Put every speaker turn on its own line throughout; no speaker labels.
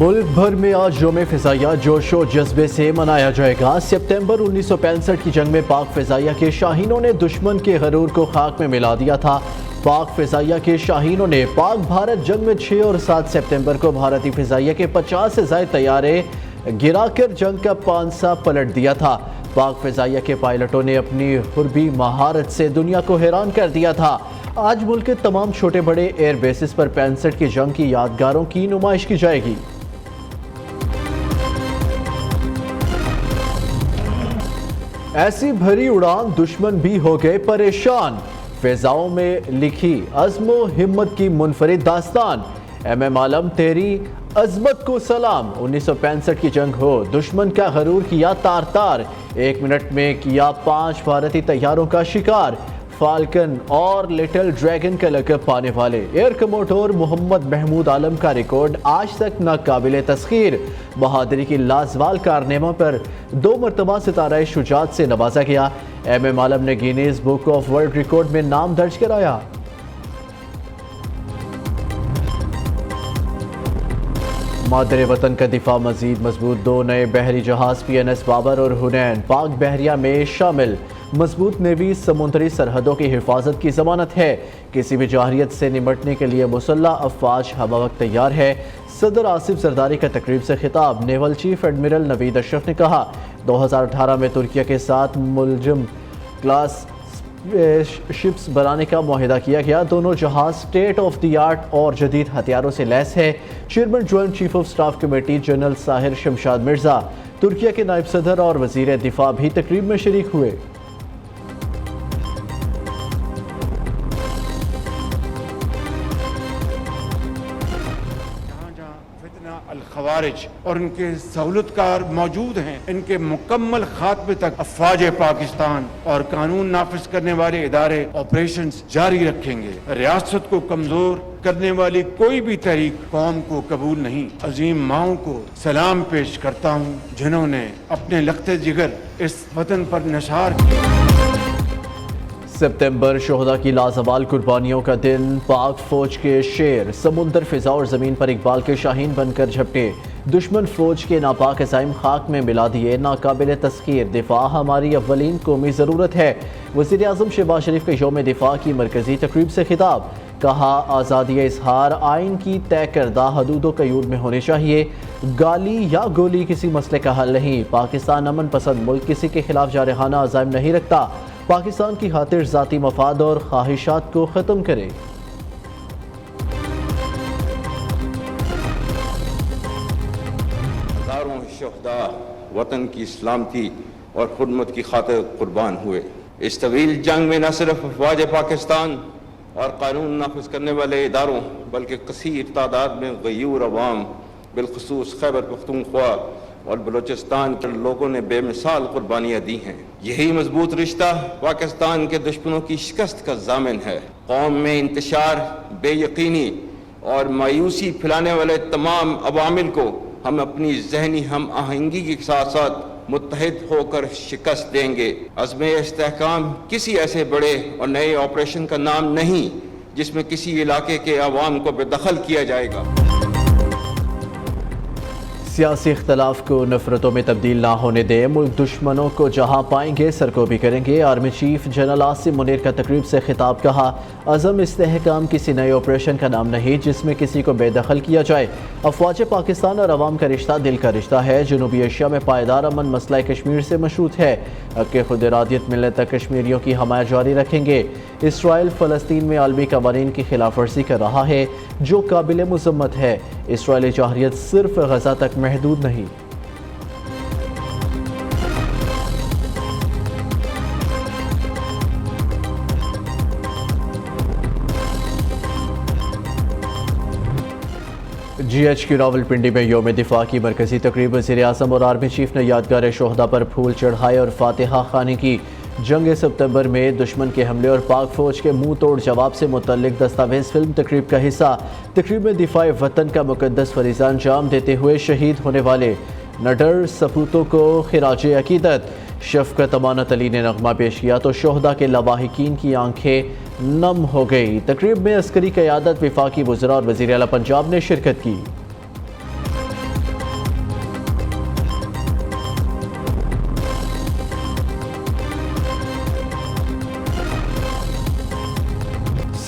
मुल्क भर में आज यौम फ़िज़ाइया जोश व जज्बे से मनाया जाएगा। सितंबर 1965 की जंग में पाक फ़िज़ाइया के शाहीनों ने दुश्मन के गरूर को खाक में मिला दिया था। पाक फ़िज़ाइया के शाहीनों ने पाक भारत जंग में 6 और 7 सितंबर को भारतीय फ़िज़ाइया के 50 से ज़ायद तैयारे गिराकर जंग का पांसा पलट दिया था। पाक फ़िज़ाइया के पायलटों ने अपनी हुर्बी महारत से दुनिया को हैरान कर दिया था। आज मुल्क के तमाम छोटे बड़े एयर बेसिस पर 65 की जंग की यादगारों की नुमाइश की जाएगी। ऐसी भरी उड़ान दुश्मन भी हो गए परेशान। फ़िज़ाओं में लिखी अज़्म हिम्मत की मुनफरिद दास्तान। एम आलम तेरी अज़मत को सलाम। 1965 की जंग हो, दुश्मन का गरूर किया तार तार। 1 मिनट में किया 5 भारतीय तैयारों का शिकार। फाल्कन और लिटिल ड्रैगन का लक़ब पाने वाले एयर कमोडोर मोहम्मद महमूद आलम का रिकॉर्ड आज तक नाकाबिले तस्खीर। बहादुरी की लाजवाल कारनामा पर 2 मरतबा सितारा शुजात से नवाजा गया। एम आलम ने Guinness book of world record में नाम दर्ज कराया। मादरे वतन का दिफा मजीद मजबूत। 2 नए बहरी जहाज PNS बाबर और हुनैन पाक बहरिया में शामिल। मजबूत नेवी समुद्री सरहदों की हिफाजत की जमानत है। किसी भी जाहिरियत से निपटने के लिए मुसल्लह अफवाज हमा वक्त तैयार है। सदर आसिफ जरदारी का तकरीब से खिताब। Naval chief admiral Naveed Ashraf ने कहा 2018 में तुर्किया के साथ मुलजिम क्लास शिप्स बनाने का मुआहिदा किया गया। दोनों जहाज स्टेट ऑफ द आर्ट और जदीद हथियारों से लैस है। Chairman joint chief of staff committee general Sahir Shamshad Mirza, Türkiye के नायब सदर और वजीर दिफा भी तकरीब में शरीक हुए।
खवारिज और इनके सहूलतकार मौजूद हैं, इनके मुकम्मल खात्मे तक अफवाज पाकिस्तान और कानून नाफिज करने वाले इदारे ऑपरेशन जारी रखेंगे। रियासत को कमजोर करने वाली कोई भी तहरीक कौम को कबूल नहीं। अजीम माओं को सलाम पेश करता हूँ जिन्होंने अपने लख्ते जिगर इस वतन पर निसार किया।
सितंबर शोहदा की लाजवाल कुर्बानियों का दिन। पाक फौज के शेर समुंदर, फिजा और ज़मीन पर इकबाल के शाहीन बनकर झपटे। दुश्मन फौज के नापाक अज़ाइम खाक में मिला दिए। नाकाबिले तस्खीर दिफा हमारी अव्वलीन कौमी ज़रूरत है। वज़ीर आज़म शहबाज शरीफ के यौम दिफा की मरकज़ी तकरीब से खिताब। कहा आज़ादी इजहार आइन की तय करदा हदूदों कयूद में होनी चाहिए। गाली या गोली किसी मसले का हल नहीं। पाकिस्तान अमन पसंद मुल्क, किसी के खिलाफ जारहाना अज़ाइम नहीं रखता। पाकिस्तान की खातिर ज़ाती मफाद और ख्वाहिशात को ख़त्म करे।
हज़ारों शुहदा वतन की सलामती और खुदमत की खातिर कुर्बान हुए। इस तवील जंग में न सिर्फ अफवाज पाकिस्तान और कानून नाफिज करने वाले इदारों बल्कि कसीर तादाद में गयूर अवाम, बिलखसूस खैबर पख्तूनख्वा और बलूचिस्तान के लोगों ने बेमिसाल कुर्बानियाँ दी हैं। यही मजबूत रिश्ता पाकिस्तान के दुश्मनों की शिकस्त का ज़ामिन है। कौम में इंतशार, बेयकीनी और मायूसी फैलाने वाले तमाम अवामिल को हम अपनी जहनी हम आहंगी के साथ साथ मुत्तहिद होकर शिकस्त देंगे। अज़्म इस्तेहकाम किसी ऐसे बड़े और नए ऑपरेशन का नाम नहीं जिसमें किसी इलाके के अवाम को बेदखल किया जाएगा।
सियासी इख्तलाफ को नफरतों में तब्दील ना होने दें। मुल्क दुश्मनों को जहां पाएंगे सरकोबी करेंगे। Army chief general Asim Munir का तकरीब से खिताब। कहा अज़म इस्तेहकाम किसी नए ऑपरेशन का नाम नहीं जिसमें किसी को बेदखल किया जाए। अफवाज पाकिस्तान और अवाम का रिश्ता दिल का रिश्ता है। जनूबी एशिया में पायदार अमन मसला कश्मीर से मशरूत है। हक़ खुद इरादियत मिलने तक कश्मीरियों की हमायत जारी रखेंगे। इसराइल फ़लस्तीन में आलमी कवानीन की खिलाफ वर्जी कर रहा है जो काबिल मुज़म्मत है। इसराइली जाहिरियत सिर्फ गज़ा तक महदूद नहीं। GH की रावलपिंडी में यौम दिफा की मरकजी तकरीब। वज़ीर आज़म और आर्मी चीफ ने यादगार शोहदा पर फूल चढ़ाए और फातिहा खानी की। जंग सितंबर में दुश्मन के हमले और पाक फौज के मुंह तोड़ जवाब से मुतल्लिक दस्तावेज फिल्म तकरीब का हिस्सा। तकरीब में दिफाए वतन का मुकद्दस फरीज़ा अंजाम देते हुए शहीद होने वाले नडर सपूतों को खिराज अकीदत। शफ़क़त अमानत अली ने नगमा पेश किया तो शोहदा के लवाहिकीन की आंखें नम हो गई। तकरीब में अस्करी क़यादत, वफाकी वज़रा और वज़ीर आला पंजाब ने शिरकत की।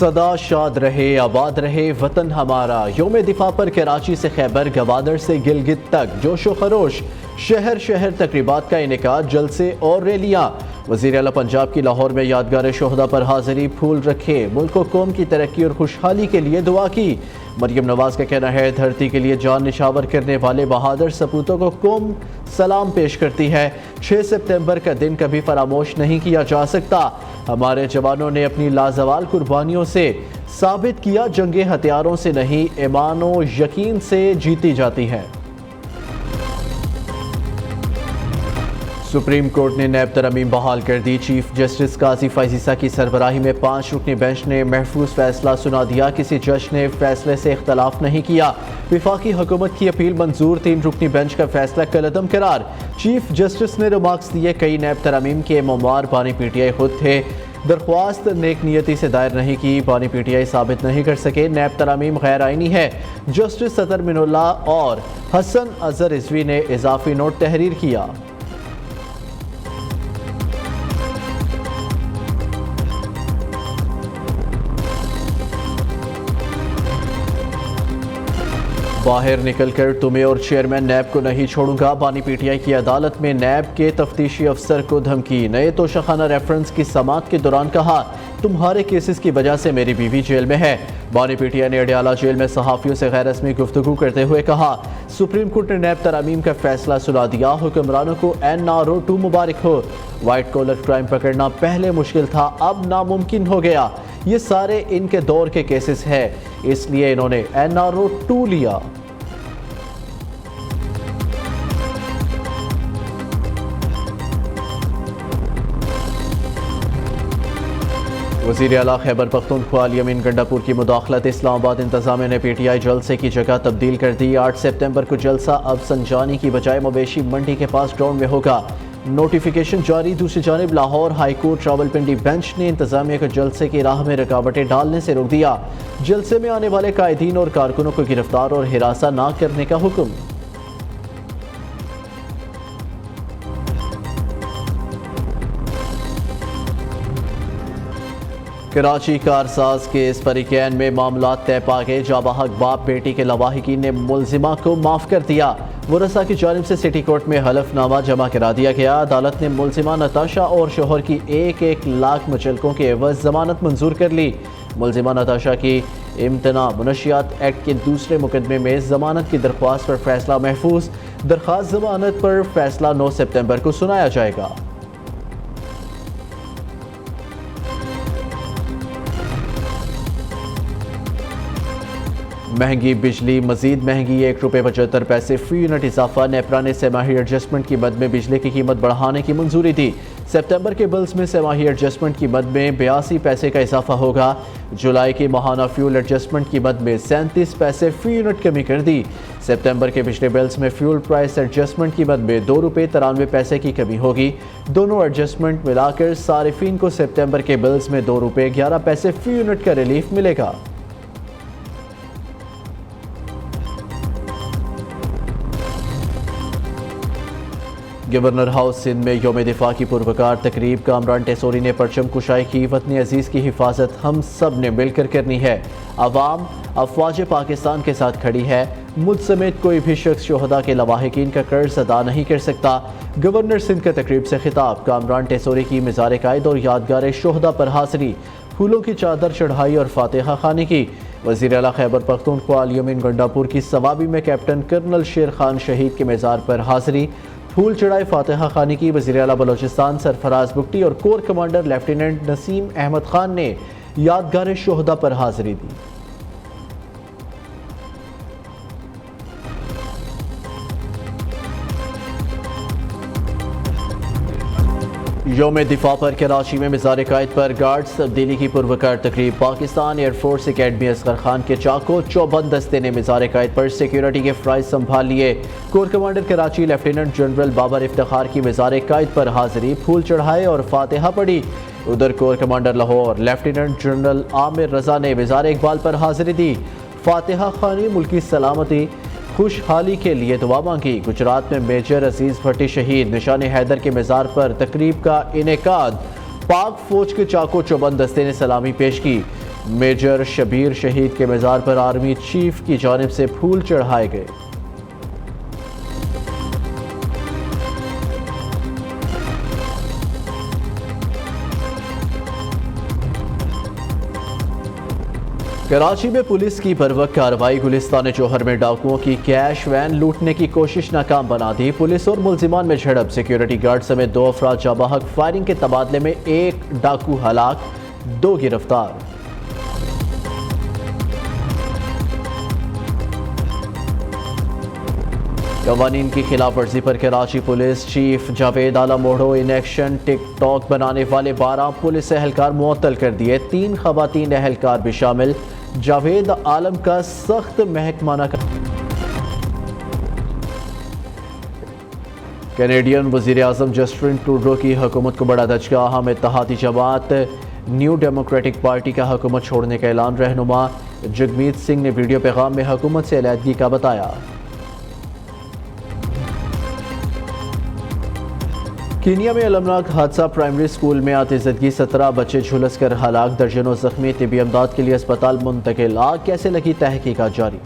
सदा शाद रहे आबाद रहे वतन हमारा। यौम दिफा पर कराची से खैबर गवादर से गिलगित तक जोशो खरोश, शहर शहर तकरीबात का इनेकाद, जलसे और रैलियाँ। वज़ीर आला पंजाब की लाहौर में यादगार शोहदा पर हाजिरी, फूल रखे, मुल्क व कौम की तरक्की और खुशहाली के लिए दुआ की। मरियम नवाज का कहना है, धरती के लिए जान निछावर करने वाले बहादुर सपूतों को कौम सलाम पेश करती है। 6 सितंबर का दिन कभी फरामोश नहीं किया जा सकता। हमारे जवानों ने अपनी लाजवाल कुर्बानियों से साबित किया, जंगे हथियारों से नहीं ईमान व यकीन से जीती जाती है। सुप्रीम कोर्ट ने नैब तरमीम बहाल कर दी। चीफ जस्टिस काजी फाइजीसा की सरबराही में 5 रुकनी बेंच ने महफूज फैसला सुना दिया। किसी जज ने फैसले से इख्तलाफ नहीं किया। वफाकी हुकूमत की अपील मंजूर, 3 रुकनी बेंच का फैसला कलअदम करार। चीफ जस्टिस ने रिमार्क्स दिए, कई नैब तरमीम के ममवार बानी पीटीआई खुद थे। दरख्वास्त नेक नियति से दायर नहीं की, बानी पीटीआई साबित नहीं कर सके। नैब तरमीम गैर आइनी है। जस्टिस सदर मिनुल्ला और हसन अजहर रिजवी ने इजाफी नोट तहरीर किया। बाहर निकलकर तुम्हें और चेयरमैन नैब को नहीं छोड़ूंगा। बानी पीटीआई की अदालत में नैब के तफ्तीशी अफसर को धमकी। नए तोशाखाना रेफरेंस की समाअत के दौरान कहा, तुम्हारे केसेस की वजह से मेरी बीवी जेल में है। बानी पीटीआई ने अडियाला जेल में सहाफ़ियों से गैर रस्मी गुफ्तगू करते हुए कहा, सुप्रीम कोर्ट ने नैब तरामीम का फैसला सुना दिया। हुक्मरानों को NRO 2 मुबारक हो। वाइट कॉलर क्राइम पकड़ना पहले मुश्किल था, अब नामुमकिन हो गया। ये सारे इनके दौर के केसेस हैं, इसलिए इन्होंने NRO 2 लिया। वज़ीर आला खैबर पख्तूनख्वा अली अमीन गंडापुर की मुदाखलत। इस्लामाबाद इंतज़ामिया ने पीटीआई जलसे की जगह तब्दील कर दी। 8 सितंबर को जलसा अब संजानी की बजाय मवेशी मंडी के पास ग्राउंड में होगा। नोटिफिकेशन जारी। दूसरी जानिब Lahore high court Rawalpindi bench ने इंतज़ामिया को जलसे की राह में रुकावटें डालने से रोक दिया। जलसे में आने वाले कायदीन और कारकुनों को गिरफ्तार और हिरासा न करने का हुक्म। कराची कारसाज केस परिकैन में मामला तय पा गए। जाबहक बाप बेटी के लवाहिकीन ने मुलजिमा को माफ कर दिया। वरसा की जानिब से सिटी कोर्ट में हलफनामा जमा करा दिया गया। अदालत ने मुलजिमा नताशा और शोहर की 1-1 लाख मुचलकों के एवज जमानत मंजूर कर ली। मुलजिमा नताशा की इम्तना मुनशियात एक्ट के दूसरे मुकदमे में जमानत की दरख्वास्त पर फैसला महफूज। दरख्वास्त जमानत पर फैसला 9 सितंबर को सुनाया जाएगा। महंगी बिजली मजीद महंगी, 1 रुपये 75 पैसे फी यूनिट इजाफा। नेपरा ने सेमाही एडजस्टमेंट की मद में बिजली की कीमत बढ़ाने की मंजूरी दी। सितंबर के बिल्स में सेमाही एडजस्टमेंट की मद में 82 पैसे का इजाफा होगा। जुलाई की माहाना फ्यूल एडजस्टमेंट की मद में 37 पैसे फी यूनिट कमी कर दी। सितंबर के पिछले बिल्स में फ्यूल प्राइस एडजस्टमेंट की मद में 2 रुपये 93 पैसे की कमी होगी। दोनों एडजस्टमेंट मिलाकर सारिफिन को सितंबर के बिल्स में 2 रुपये 11 पैसे फी यूनिट का रिलीफ मिलेगा। गवर्नर हाउस सिंध में यौम दिफा की पुरवकार तकरीब। कामरान टेसोरी ने परचम कुशाई की। वतन अजीज़ की हिफाजत हम सब ने मिलकर करनी है। अवाम अफवाज पाकिस्तान के साथ खड़ी है। मुझ समेत कोई भी शख्स शोहदा के लवाहिकीन का कर्ज अदा नहीं कर सकता। गवर्नर सिंध का तकरीब से खिताब। कामरान टेसोरी की मिज़ार कायद और यादगार शोहदा पर हाजिरी, फूलों की चादर चढ़ाई और फातिहा खानी की। वज़ीर आला खैबर पख्तूनख्वा अली अमीन गंडापुर की सवाबी में कैप्टन कर्नल शेर खान शहीद के मज़ार पर हाजिरी, फूल चढ़ाए, फातिहा खानी की। वज़ीर आला बलोचिस्तान सरफराज बुगटी और corps commander lieutenant Naseem Ahmed Khan ने यादगार शोहदा पर हाजिरी दी। यौम दिफा पर कराची में मिज़ार कायद पर गार्ड्स तब्दीली की पुरवकार तकरीब। पाकिस्तान एयरफोर्स एकेडमी असगर खान के चाको चौबंद दस्ते ने मिज़ार कायद पर सिक्योरिटी के फ़राइज़ संभाल लिए। Corps commander Karachi lieutenant general Babar Iftikhar की मिज़ार कायद पर हाजिरी, फूल चढ़ाए और फातिहा पढ़ी। उधर core commander Lahore lieutenant general Amir Raza ने मिज़ार इकबाल पर हाजिरी दी, फातिहा खानी, मुल्की सलामती खुशहाली के लिए दुआ मांगी। गुजरात में मेजर अजीज भट्टी शहीद, निशान हैदर के मज़ार पर तकरीब का इनेकाद। पाक फौज के चाको चौबंद दस्ते ने सलामी पेश की। میجر شبیر شہید کے مزار پر آرمی چیف کی جانب سے پھول چڑھائے گئے۔ کراچی میں پولیس کی بروقت کارروائی گلستان جوہر میں ڈاکوؤں کی کیش وین لوٹنے کی کوشش ناکام بنا دی۔ پولیس اور ملزمان میں جھڑپ، سیکیورٹی گارڈ سمیت 2 افراد جاں بحق، فائرنگ کے تبادلے میں 1 ڈاکو ہلاک، 2 گرفتار۔ قوانین کی خلاف ورزی پر کراچی پولیس چیف جاوید عالم موڑو ان ایکشن، ٹک ٹاک بنانے والے 12 پولیس اہلکار معطل کر دیے، 3 خواتین اہلکار بھی شامل۔ جاوید عالم کا سخت محکمانہ کینیڈین وزیر اعظم جسٹن ٹروڈو کی حکومت کو بڑا دھچکا، ہم اتحادی جماعت نیو ڈیموکریٹک پارٹی کا حکومت چھوڑنے کا اعلان۔ رہنما جگمیت سنگھ نے ویڈیو پیغام میں حکومت سے علیحدگی کا بتایا۔ کینیا میں المناک حادثہ، پرائمری اسکول میں آتش زدگی، 17 بچے جھلس کر ہلاک، درجنوں زخمی، طبی امداد کے لیے اسپتال منتقل۔ آگ کیسے لگی، تحقیقات جاری۔